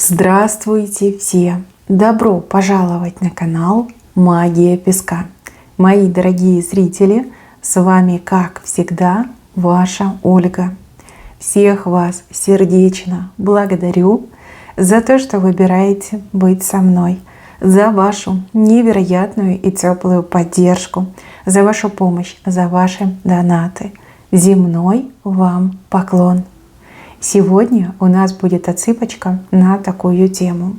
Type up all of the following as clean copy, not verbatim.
Здравствуйте все! Добро пожаловать на канал Магия Песка. Мои дорогие зрители, с вами, как всегда, ваша Ольга. Всех вас сердечно благодарю за то, что выбираете быть со мной, за вашу невероятную и теплую поддержку, за вашу помощь, за ваши донаты. Земной вам поклон! Сегодня у нас будет отсыпочка на такую тему.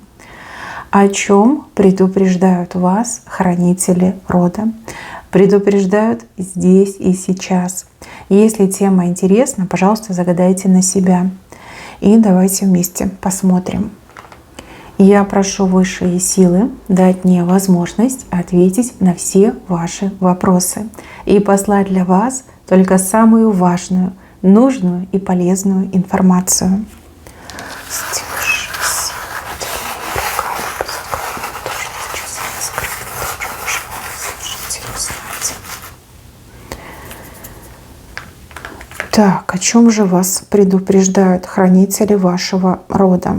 О чем предупреждают вас хранители рода? Предупреждают здесь и сейчас. Если тема интересна, пожалуйста, загадайте на себя. И давайте вместе посмотрим. Я прошу высшие силы дать мне возможность ответить на все ваши вопросы и послать для вас только самую важную, нужную и полезную информацию. Так, о чем же вас предупреждают хранители вашего рода?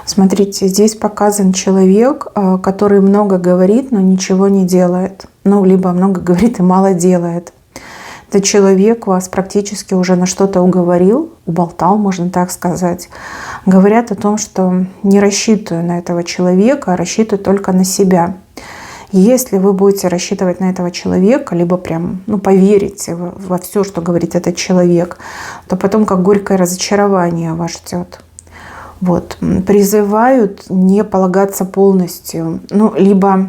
Смотрите, здесь показан человек, который много говорит, но ничего не делает. Ну, либо много говорит и мало делает. Этот человек вас практически уже на что-то уговорил, уболтал, можно так сказать. Говорят о том, что не рассчитываю на этого человека, а рассчитываю только на себя. Если вы будете рассчитывать на этого человека, либо прям поверите во все, что говорит этот человек, то потом как горькое разочарование вас ждет. Вот. Призывают не полагаться полностью. Либо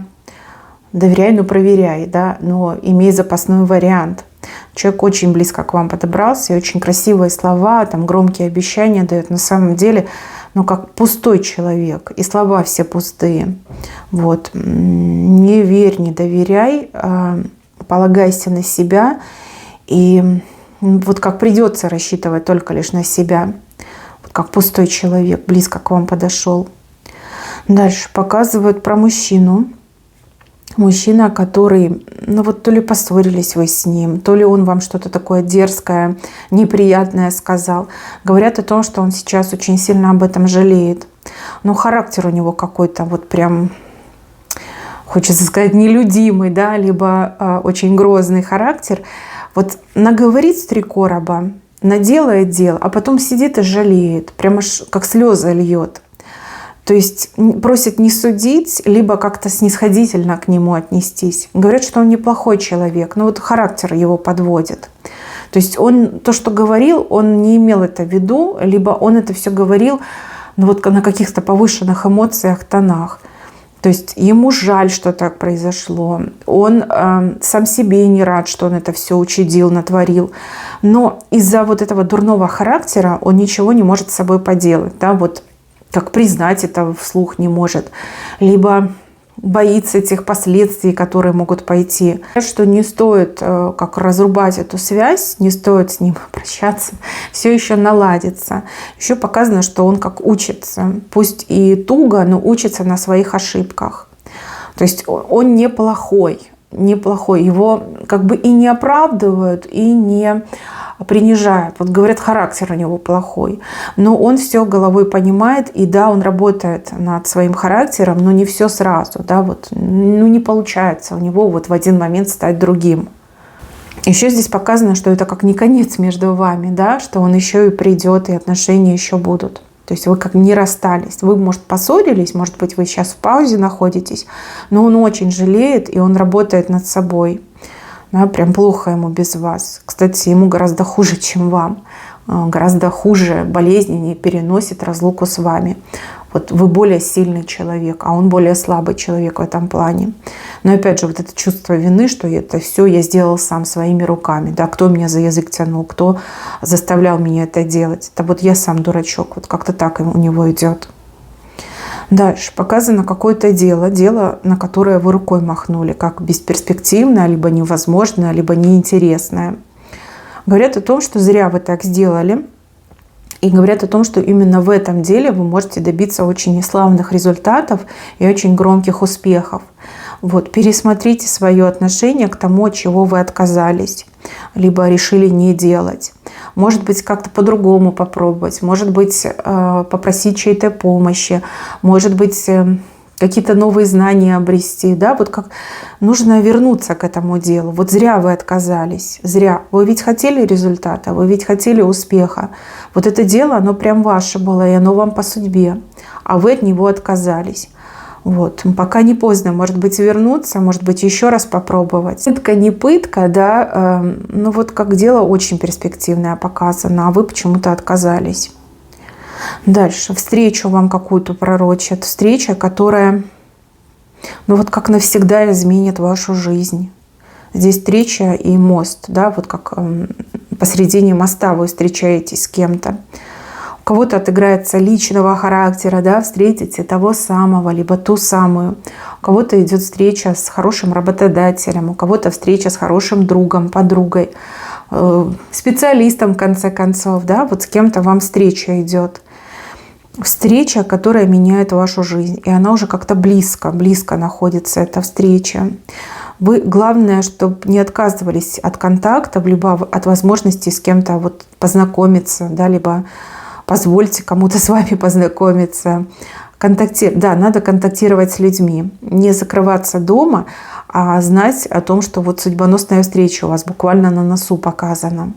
доверяй, но проверяй, да, но имей запасной вариант. Человек очень близко к вам подобрался, и очень красивые слова, там громкие обещания дает. На самом деле, как пустой человек, и слова все пустые. Вот. Не верь, не доверяй, полагайся на себя. И вот как придется рассчитывать только лишь на себя. Вот как пустой человек близко к вам подошел. Дальше показывают про мужчину. Мужчина, который, то ли поссорились вы с ним, то ли он вам что-то такое дерзкое, неприятное сказал. Говорят о том, что он сейчас очень сильно об этом жалеет. Но характер у него какой-то прям, хочется сказать, нелюдимый, да, либо очень грозный характер. Вот наговорит с 3 короба, наделает дел, а потом сидит и жалеет, прям аж как слезы льет. То есть просят не судить, либо как-то снисходительно к нему отнестись. Говорят, что он неплохой человек, но характер его подводит. То есть он то, что говорил, он не имел это в виду, либо он это все говорил на каких-то повышенных эмоциях, тонах. То есть ему жаль, что так произошло. Он сам себе не рад, что он это все учудил, натворил. Но из-за этого дурного характера он ничего не может с собой поделать. Да, как признать это вслух не может, либо боится этих последствий, которые могут пойти. Что не стоит как разрубать эту связь, не стоит с ним прощаться, все еще наладится. Еще показано, что он как учится, пусть и туго, но учится на своих ошибках. То есть он неплохой, его и не оправдывают, и не принижают. Говорят, характер у него плохой. Но он все головой понимает, и да, он работает над своим характером, но не все сразу. Да, не получается у него в один момент стать другим. Еще здесь показано, что это как не конец между вами, да, что он еще и придет, и отношения еще будут. То есть вы как не расстались. Вы, может, поссорились, может быть, вы сейчас в паузе находитесь, но он очень жалеет, и он работает над собой. Да, прям плохо ему без вас. Кстати, ему гораздо хуже, чем вам. Гораздо хуже, болезненнее переносит разлуку с вами. Вы более сильный человек, а он более слабый человек в этом плане. Но опять же, это чувство вины, что это все я сделал сам своими руками. Да, кто меня за язык тянул, кто заставлял меня это делать. Это я сам дурачок. Как-то так у него идет. Дальше показано какое-то дело, на которое вы рукой махнули, как бесперспективное, либо невозможное, либо неинтересное. Говорят о том, что зря вы так сделали. И говорят о том, что именно в этом деле вы можете добиться очень славных результатов и очень громких успехов. Вот, пересмотрите свое отношение к тому, от чего вы отказались, либо решили не делать. Может быть, как-то по-другому попробовать, может быть, попросить чьей-то помощи, может быть, какие-то новые знания обрести, да, вот как нужно вернуться к этому делу. Вот зря вы отказались, зря. Вы ведь хотели результата, вы ведь хотели успеха. Вот это дело, оно прям ваше было, и оно вам по судьбе, а вы от него отказались. Вот. Пока не поздно, может быть, вернуться, может быть, еще раз попробовать. Пытка не пытка, да, ну вот как дело очень перспективное показано, а вы почему-то отказались. Дальше. Встречу вам какую-то пророчат. Встреча, которая, ну вот как навсегда изменит вашу жизнь. Здесь встреча и мост, да, вот как посредине моста вы встречаетесь с кем-то. У кого-то отыграется личного характера, да, встретите того самого, либо ту самую. У кого-то идет встреча с хорошим работодателем, у кого-то встреча с хорошим другом, подругой, специалистом, в конце концов, да, вот с кем-то вам встреча идет. Встреча, которая меняет вашу жизнь. И она уже как-то близко находится, эта встреча. Вы, главное, чтобы не отказывались от контактов, либо от возможности с кем-то вот познакомиться, да, либо позвольте кому-то с вами познакомиться. Да, надо контактировать с людьми. Не закрываться дома, а знать о том, что вот судьбоносная встреча у вас буквально на носу показана.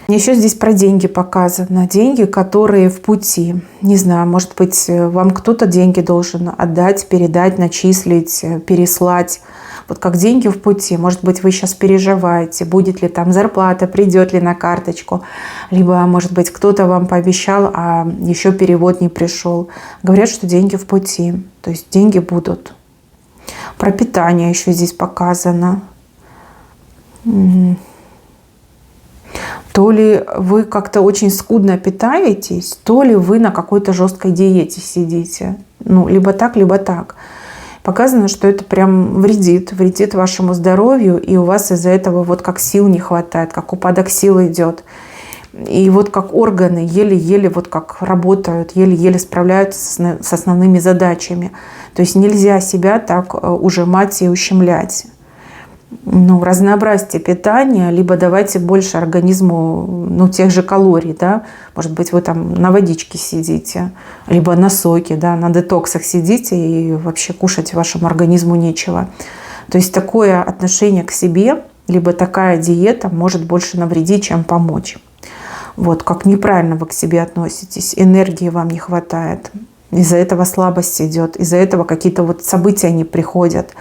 Еще здесь про деньги показано. Деньги, которые в пути. Не знаю, может быть, вам кто-то деньги должен отдать, передать, начислить, переслать. Вот как деньги в пути. Может быть, вы сейчас переживаете, будет ли там зарплата, придет ли на карточку. Либо, может быть, кто-то вам пообещал, а еще перевод не пришел. Говорят, что деньги в пути. То есть деньги будут. Про питание еще здесь показано. То ли вы как-то очень скудно питаетесь, то ли вы на какой-то жесткой диете сидите. Ну, либо так, либо так. Показано, что это прям вредит вашему здоровью, и у вас из-за этого вот как сил не хватает, как упадок сил идет. И вот как органы еле-еле вот как работают, еле-еле справляются с основными задачами. То есть нельзя себя так ужимать и ущемлять. Ну, разнообразьте питание, либо давайте больше организму, ну, тех же калорий, да. Может быть, вы там на водичке сидите, либо на соке, да, на детоксах сидите и вообще кушать вашему организму нечего. То есть такое отношение к себе, либо такая диета может больше навредить, чем помочь. Вот, как неправильно вы к себе относитесь, энергии вам не хватает, из-за этого слабость идет, из-за этого какие-то вот события не приходят.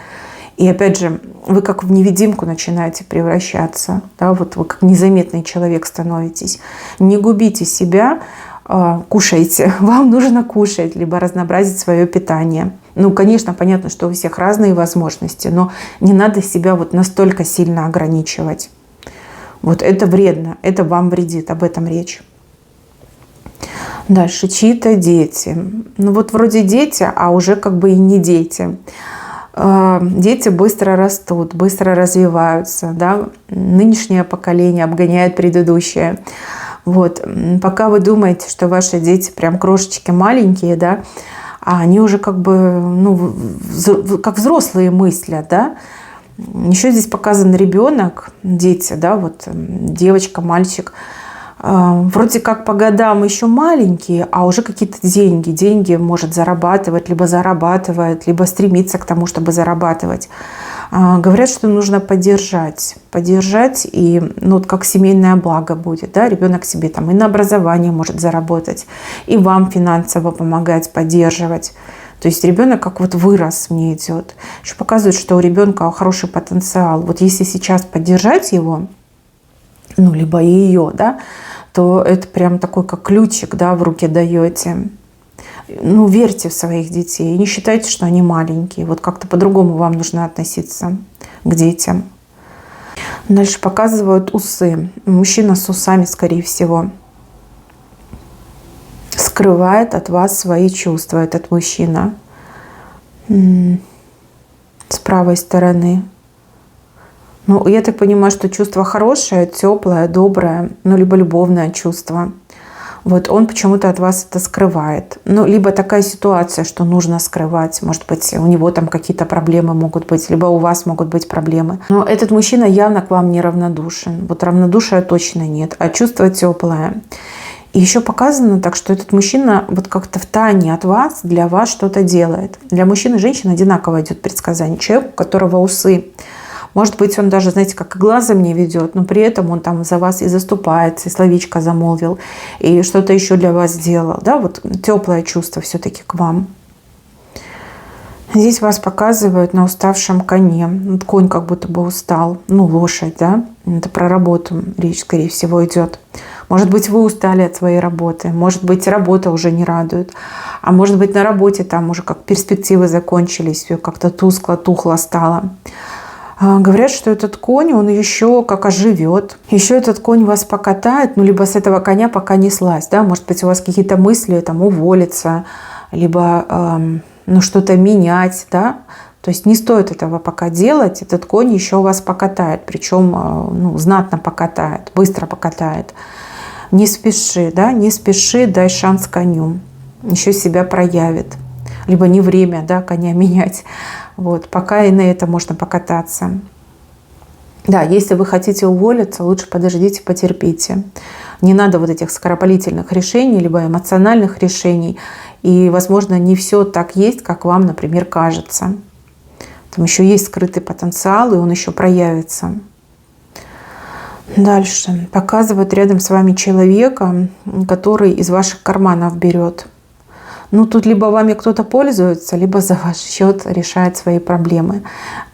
И опять же, вы как в невидимку начинаете превращаться, да, вот вы как незаметный человек становитесь. Не губите себя, кушайте. Вам нужно кушать, либо разнообразить свое питание. Ну, конечно, понятно, что у всех разные возможности, но не надо себя вот настолько сильно ограничивать. Вот это вредно, это вам вредит, об этом речь. Дальше, чьи-то дети. Ну вот вроде дети, а уже как бы и не дети. Дети быстро растут, быстро развиваются, да? Нынешнее поколение обгоняет предыдущее. Вот. Пока вы думаете, что ваши дети прям крошечки маленькие, да, а они уже как бы, ну, как взрослые мыслят, да. Еще здесь показан ребенок, дети, да, вот девочка, мальчик. Вроде как по годам еще маленькие, а уже какие-то деньги может зарабатывать, либо зарабатывает, либо стремится к тому, чтобы зарабатывать. Говорят, что нужно поддержать и, ну, вот как семейное благо будет, да, ребенок себе там и на образование может заработать, и вам финансово помогать, поддерживать. То есть ребенок как вот вырос мне идет. Еще показывает, что у ребенка хороший потенциал. Вот если сейчас поддержать его, ну, либо ее, да, то это прям такой, как ключик, да, в руки даете. Ну, верьте в своих детей. И не считайте, что они маленькие. Вот как-то по-другому вам нужно относиться к детям. Дальше показывают усы. Мужчина с усами, скорее всего, скрывает от вас свои чувства, этот мужчина. С правой стороны. Ну, я так понимаю, что чувство хорошее, теплое, доброе, ну, либо любовное чувство. Вот он почему-то от вас это скрывает. Ну, либо такая ситуация, что нужно скрывать. Может быть, у него там какие-то проблемы могут быть, либо у вас могут быть проблемы. Но этот мужчина явно к вам не равнодушен. Вот равнодушия точно нет, а чувство теплое. И еще показано так, что этот мужчина вот как-то втайне от вас, для вас что-то делает. Для мужчин и женщин одинаково идет предсказание. Человек, у которого усы. Может быть, он даже, знаете, как и глазом не ведет, но при этом он там за вас и заступается, и словечко замолвил, и что-то еще для вас сделал. Да, вот теплое чувство все-таки к вам. Здесь вас показывают на уставшем коне. Вот конь как будто бы устал. Ну, лошадь, да. Это про работу речь, скорее всего, идет. Может быть, вы устали от своей работы. Может быть, работа уже не радует. А может быть, на работе там уже как перспективы закончились. Все как-то тускло, тухло стало. Говорят, что этот конь, он еще как оживет. Еще этот конь вас покатает, ну, либо с этого коня пока неслась, да, может быть, у вас какие-то мысли, там, уволиться, либо, ну, что-то менять, да, то есть не стоит этого пока делать, этот конь еще вас покатает, причем, ну, знатно покатает, быстро покатает. Не спеши, да, не спеши, дай шанс коню, еще себя проявит. Либо не время, да, коня менять. Вот, пока и на это можно покататься. Да, если вы хотите уволиться, лучше подождите, потерпите. Не надо вот этих скоропалительных решений, либо эмоциональных решений. И, возможно, не все так есть, как вам, например, кажется. Там еще есть скрытый потенциал, и он еще проявится. Дальше. Показывают рядом с вами человека, который из ваших карманов берет. Ну, тут либо вами кто-то пользуется, либо за ваш счет решает свои проблемы.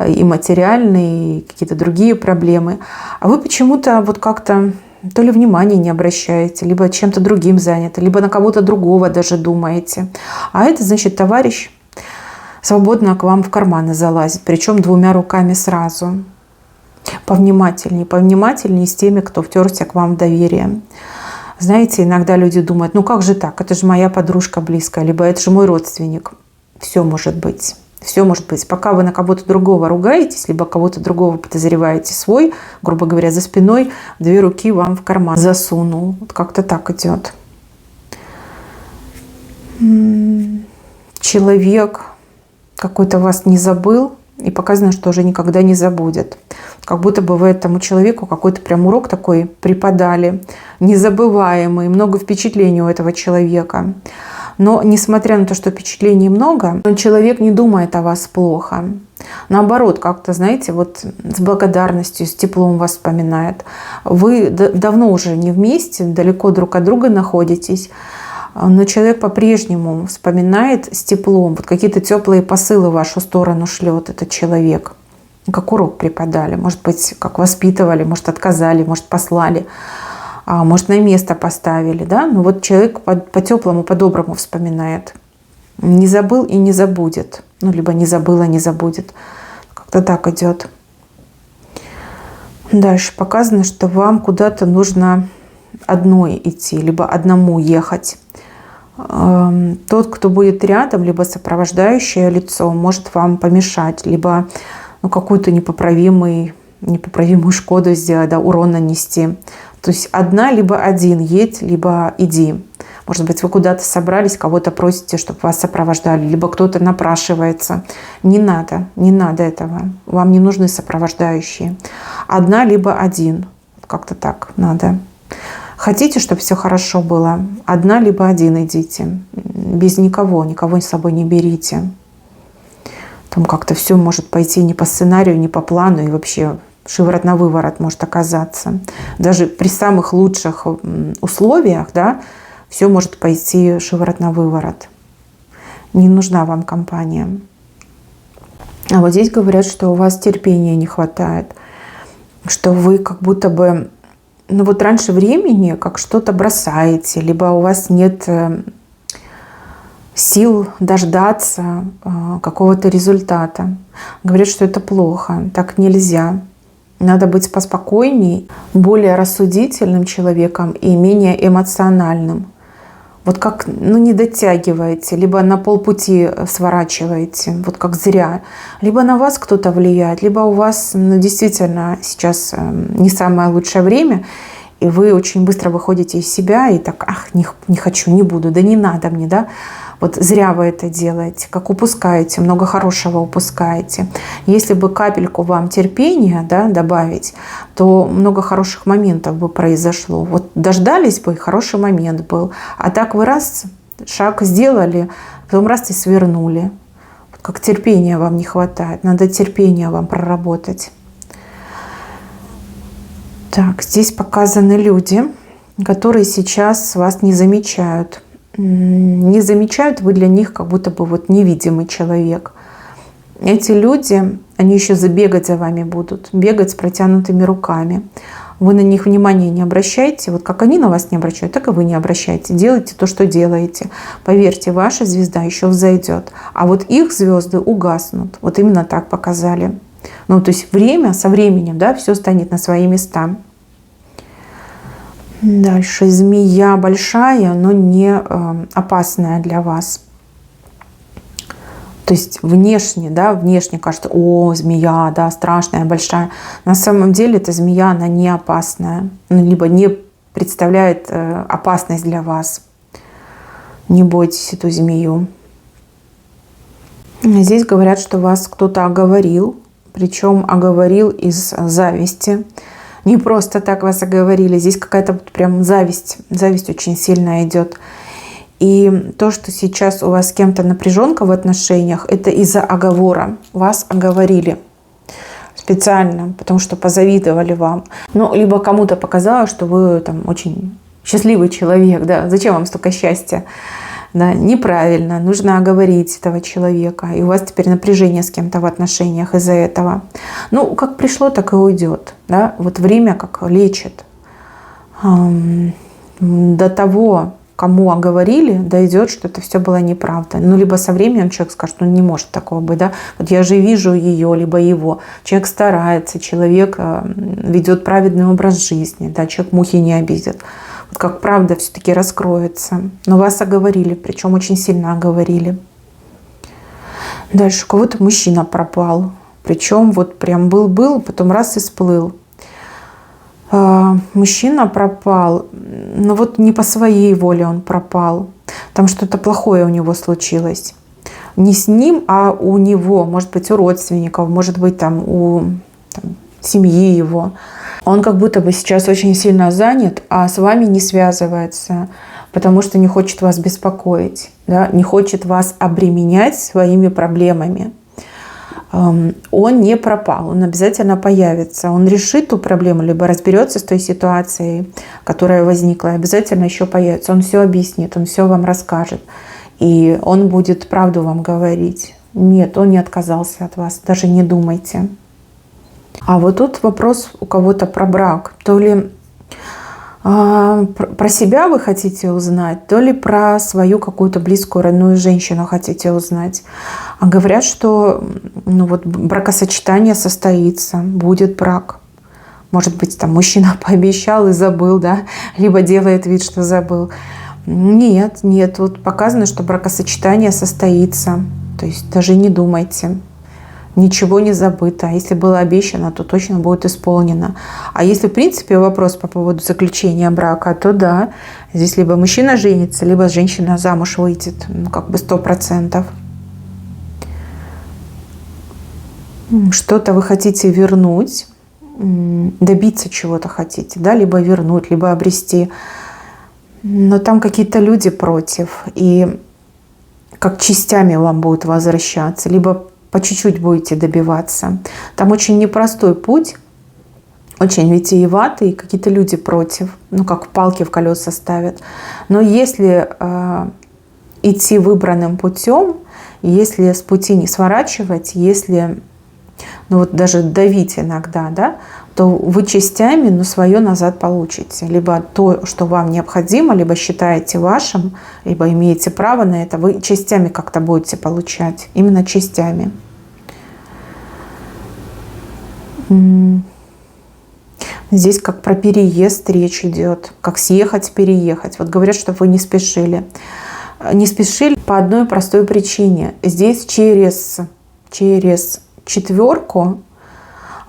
И материальные, и какие-то другие проблемы. А вы почему-то вот как-то то ли внимания не обращаете, либо чем-то другим заняты, либо на кого-то другого даже думаете. А это, значит, товарищ свободно к вам в карманы залазит, причем двумя руками сразу. Повнимательнее с теми, кто втерся к вам в доверие. Знаете, иногда люди думают, ну как же так, это же моя подружка близкая, либо это же мой родственник. Все может быть. Все может быть. Пока вы на кого-то другого ругаетесь, либо кого-то другого подозреваете свой, грубо говоря, за спиной, две руки вам в карман засунул. Вот как-то так идет. Человек какой-то вас не забыл, и показано, что уже никогда не забудет. Как будто бы вы этому человеку какой-то прям урок такой преподали, незабываемый, много впечатлений у этого человека. Но несмотря на то, что впечатлений много, человек не думает о вас плохо. Наоборот, как-то, знаете, вот с благодарностью, с теплом вас вспоминает. Вы давно уже не вместе, далеко друг от друга находитесь, но человек по-прежнему вспоминает с теплом, вот какие-то теплые посылы в вашу сторону шлет этот человек. Как урок преподали, может быть, как воспитывали, может, отказали, может, послали, может, на место поставили, да? Но вот человек по-теплому, по-доброму вспоминает. Не забыл и не забудет. Ну, либо не забыла, не забудет. Как-то так идет. Дальше показано, что вам куда-то нужно одной идти, либо одному ехать. Тот, кто будет рядом, либо сопровождающее лицо, может вам помешать, либо какую-то непоправимую шкоду сделать, да, урон нанести. То есть одна, либо один едь, либо иди. Может быть, вы куда-то собрались, кого-то просите, чтобы вас сопровождали, либо кто-то напрашивается. Не надо этого. Вам не нужны сопровождающие. Одна, либо один. Как-то так надо. Хотите, чтобы все хорошо было? Одна, либо один идите. Без никого с собой не берите. Там как-то все может пойти не по сценарию, не по плану, и вообще шиворот на выворот может оказаться. Даже при самых лучших условиях, да, все может пойти шиворот на выворот. Не нужна вам компания. А вот здесь говорят, что у вас терпения не хватает, что вы как будто бы, вот раньше времени как что-то бросаете, либо у вас нет сил дождаться какого-то результата. Говорят, что это плохо, так нельзя. Надо быть поспокойней, более рассудительным человеком и менее эмоциональным. Вот как, не дотягиваете, либо на полпути сворачиваете, вот как зря. Либо на вас кто-то влияет, либо у вас действительно сейчас не самое лучшее время, и вы очень быстро выходите из себя и так, ах, не хочу, не буду, да не надо мне, да. Вот зря вы это делаете, как упускаете, много хорошего упускаете. Если бы капельку вам терпения, да, добавить, то много хороших моментов бы произошло. Вот дождались бы, хороший момент был. А так вы раз шаг сделали, потом раз и свернули. Вот как терпения вам не хватает. Надо терпение вам проработать. Так, здесь показаны люди, которые сейчас вас не замечают. Не замечают, вы для них как будто бы вот невидимый человек. Эти люди, они еще забегать за вами будут, бегать с протянутыми руками. Вы на них внимания не обращайте. Вот как они на вас не обращают, так и вы не обращайте. Делайте то, что делаете. Поверьте, ваша звезда еще взойдет. А вот их звезды угаснут. Вот именно так показали. Ну, то есть время, со временем, да, все станет на свои места. Дальше. Змея большая, но не опасная для вас. То есть внешне, да, внешне кажется, о, змея, да, страшная, большая. На самом деле эта змея, она не опасная, ну, либо не представляет опасность для вас. Не бойтесь эту змею. Здесь говорят, что вас кто-то оговорил, причем оговорил из зависти. Не просто так вас оговорили, здесь какая-то прям зависть очень сильно идет. И то, что сейчас у вас с кем-то напряженка в отношениях, это из-за оговора. Вас оговорили специально, потому что позавидовали вам. Ну, либо кому-то показалось, что вы там очень счастливый человек, да, зачем вам столько счастья? Да, неправильно, нужно оговорить этого человека. И у вас теперь напряжение с кем-то в отношениях из-за этого. Ну, как пришло, так и уйдет. Да? Вот время как лечит. До того, кому оговорили, дойдет, что это все было неправда. Ну, либо со временем человек скажет, ну, не может такого быть. Да? Вот я же вижу ее, либо его. Человек старается, человек ведет праведный образ жизни. Да? Человек мухи не обидит. Вот как правда все-таки раскроется. Но вас оговорили, причем очень сильно оговорили. Дальше у кого-то мужчина пропал. Причем вот прям был, потом раз и всплыл. Мужчина пропал, но вот не по своей воле он пропал. Там что-то плохое у него случилось. Не с ним, а у него. Может быть, у родственников, может быть, там у семьи его. Он как будто бы сейчас очень сильно занят, а с вами не связывается, потому что не хочет вас беспокоить, да? Не хочет вас обременять своими проблемами. Он не пропал, он обязательно появится. Он решит ту проблему, либо разберется с той ситуацией, которая возникла, и обязательно еще появится. Он все объяснит, он все вам расскажет. И он будет правду вам говорить. Нет, он не отказался от вас, даже не думайте. А вот тут вопрос у кого-то про брак. То ли про себя вы хотите узнать, то ли про свою какую-то близкую, родную женщину хотите узнать. А говорят, что ну вот, бракосочетание состоится, будет брак. Может быть, там мужчина пообещал и забыл, да? Либо делает вид, что забыл. Нет, вот показано, что бракосочетание состоится. То есть даже не думайте. Ничего не забыто. Если было обещано, то точно будет исполнено. А если, в принципе, вопрос по поводу заключения брака, то да, здесь либо мужчина женится, либо женщина замуж выйдет. Ну, как бы 100%. Что-то вы хотите вернуть, добиться чего-то хотите, да, либо вернуть, либо обрести. Но там какие-то люди против. И как частями вам будут возвращаться, либо по чуть-чуть будете добиваться. Там очень непростой путь, очень витиеватый, какие-то люди против, ну как палки в колеса ставят. Но если идти выбранным путем, если с пути не сворачивать, если ну вот даже давить иногда, да, то вы частями, но свое назад получите. Либо то, что вам необходимо, либо считаете вашим, либо имеете право на это, вы частями как-то будете получать. Именно частями. Здесь как про переезд речь идет, как съехать, переехать. Вот говорят, что вы не спешили. Не спешили по одной простой причине. Здесь через четверку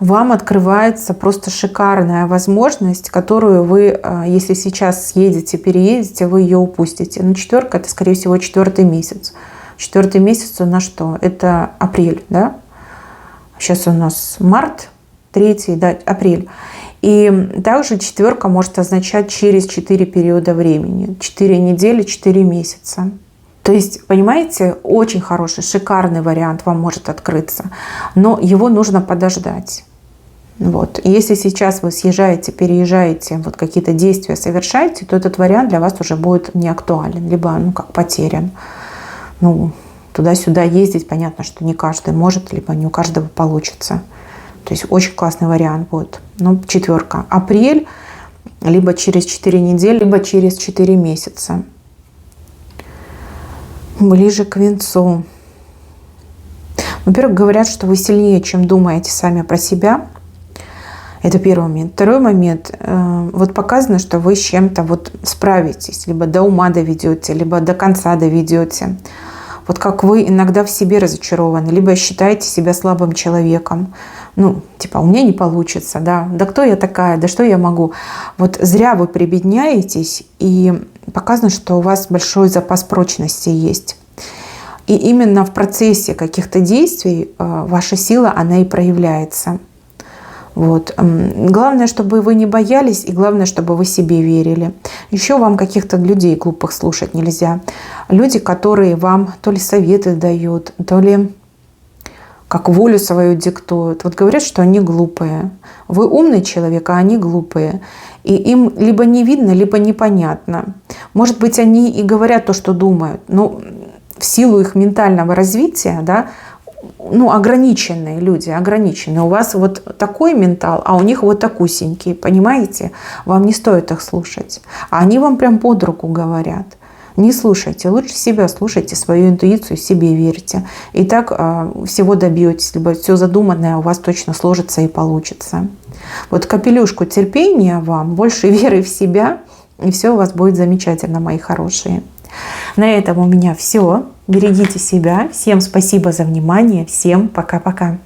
вам открывается просто шикарная возможность, которую вы, если сейчас съедете, переедете, вы ее упустите. Но 4 – это, скорее всего, 4-й месяц. 4-й месяц у нас что? Это апрель, да? Сейчас у нас март, 3-й, да, апрель. И также 4 может означать через 4 периода времени. 4 недели, 4 месяца. То есть, понимаете, очень хороший, шикарный вариант вам может открыться. Но его нужно подождать. Вот. И если сейчас вы съезжаете, переезжаете, вот какие-то действия совершаете, то этот вариант для вас уже будет не актуален, либо как потерян. Туда-сюда ездить, понятно, что не каждый может, либо не у каждого получится. То есть очень классный вариант будет. 4. Апрель, либо через 4 недели, либо через 4 месяца. Ближе к венцу. Во-первых, говорят, что вы сильнее, чем думаете сами про себя. Это первый момент. Второй момент. Вот показано, что вы с чем-то справитесь. Либо до ума доведете, либо до конца доведете. Вот как вы иногда в себе разочарованы, либо считаете себя слабым человеком. У меня не получится, да кто я такая, да что я могу. Вот зря вы прибедняетесь, и показано, что у вас большой запас прочности есть. И именно в процессе каких-то действий ваша сила, она и проявляется. Вот. Главное, чтобы вы не боялись, и главное, чтобы вы себе верили. Еще вам каких-то людей глупых слушать нельзя. Люди, которые вам то ли советы дают, то ли как волю свою диктуют. Вот говорят, что они глупые. Вы умный человек, а они глупые. И им либо не видно, либо непонятно. Может быть, они и говорят то, что думают, но в силу их ментального развития, да, ограниченные люди, ограниченные. У вас вот такой ментал, а у них вот такусенький, понимаете? Вам не стоит их слушать. А они вам прям под руку говорят. Не слушайте, лучше себя слушайте, свою интуицию, себе верьте. И так всего добьетесь, либо все задуманное у вас точно сложится и получится. Вот капелюшку терпения вам, больше веры в себя, и все у вас будет замечательно, мои хорошие. На этом у меня все. Берегите себя. Всем спасибо за внимание. Всем пока-пока.